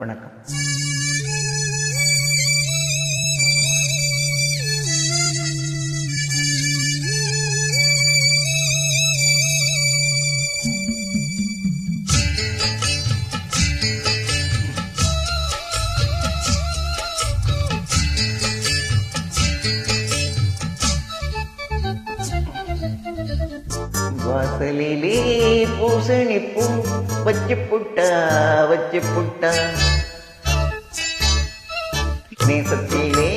வணக்கம். வாசலிலே பூசணி பூ வச்சு புட்டா நேசத்திலே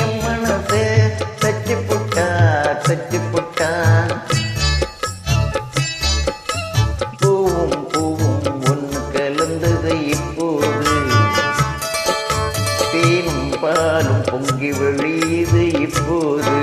என் மனசு தச்சு புட்டா பூவும் ஒன்று கலந்தது இப்போது தேனும் பாலும் பொங்கி வழியுது இப்போது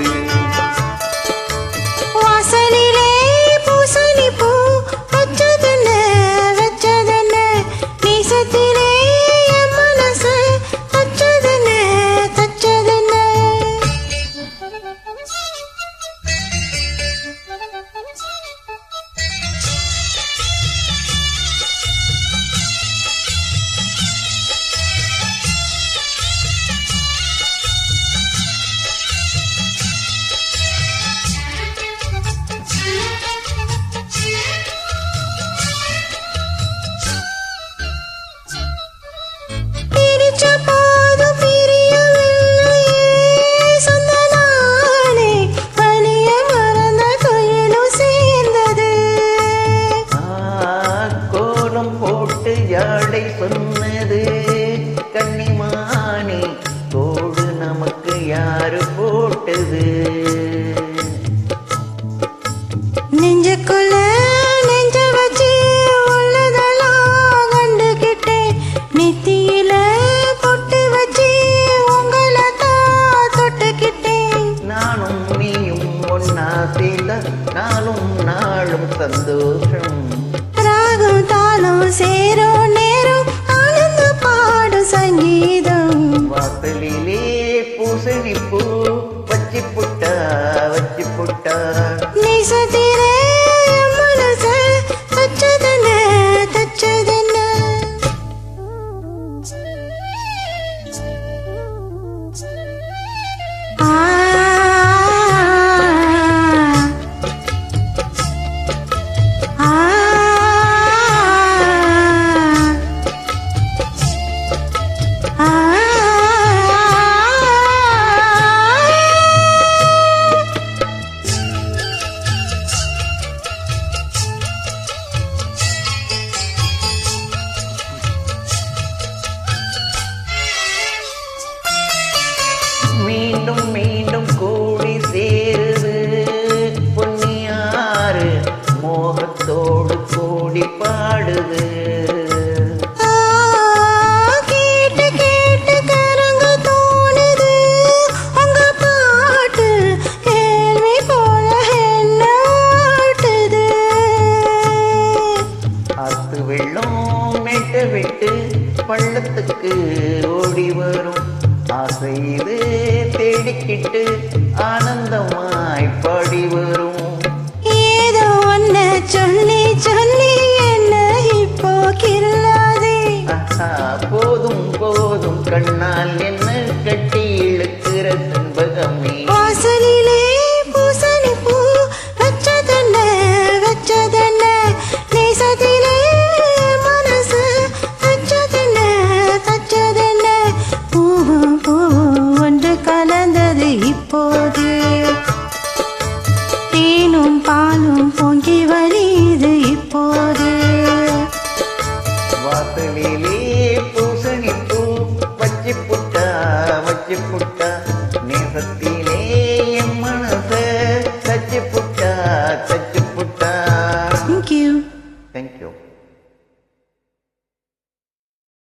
யாழை சொன்னது கன்னிமானி தோடு நமக்கு யாரு போட்டது நெஞ்சுக்குள்ள நெஞ்ச வச்சு உள்ளதெல்லாம் கண்டுகிட்டே நெத்தியில பொட்டு வச்சு உங்களை தான் தொட்டுக்கிட்டேன் நானும் நீயும் ஒன்னா சேர்ந்த நாளும் சந்தோஷம் ராகம் தாளம் சேரும் நேரம் ஆனந்த பாடும் சங்கீதம் வாசலிலே பூசணி பூ வச்சு புட்டா நேசத்திலே மனச தச்சதென்ன மீண்டும் கூடி சேருது பொன்னியாறு மோகத்தோடு கூடி பாடுது கேட்டு கரங்க தோணுது உங்க பாட்டு கேள்வி போல என்ன ஆட்டுது ஆத்து வெள்ளம் மேட்ட விட்டு பள்ளத்துக்கு ஓடி வரும் ஆசை இது தேடிக்கிட்டு ஆனந்தமாய் பாடி வரும் ஏதோ ஒன்ன சொல்லி என்ன இப்போ கில்லாதே போதும் கண்ணால் என்ன கட்டி இழுக்கிற செண்பகமே வாசலிலே பூசணி பூ வச்சதென்ன நேசத்திலே மனசு தச்சதென்ன பூவும் ஒன்று கலந்தது இப்போது தேனும் பாலும் பொங்கி வழியுது இப்போது வாசலிலே பூசணி பூ வச்சு புட்டா நேசத்திலே என் மனச தச்சு புட்டா Thank you. Thank you.